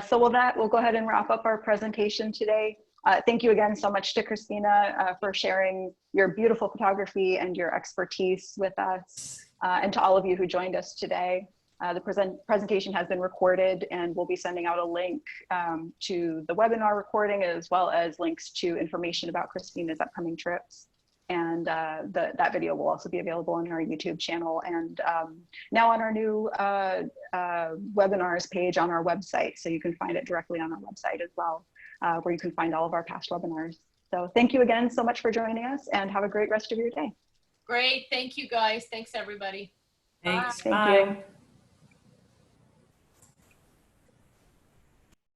A: So with that, we'll go ahead and wrap up our presentation today. Thank you again so much to Krisztina for sharing your beautiful photography and your expertise with us, and to all of you who joined us today. The presentation has been recorded, and we'll be sending out a link to the webinar recording, as well as links to information about Kristina's upcoming trips. And that video will also be available on our YouTube channel, and now on our new webinars page on our website. So you can find it directly on our website as well, where you can find all of our past webinars. So thank you again so much for joining us, and have a great rest of your day.
C: Great. Thank you, guys. Thanks, everybody.
B: Thanks.
A: Thank
B: Bye.
A: you.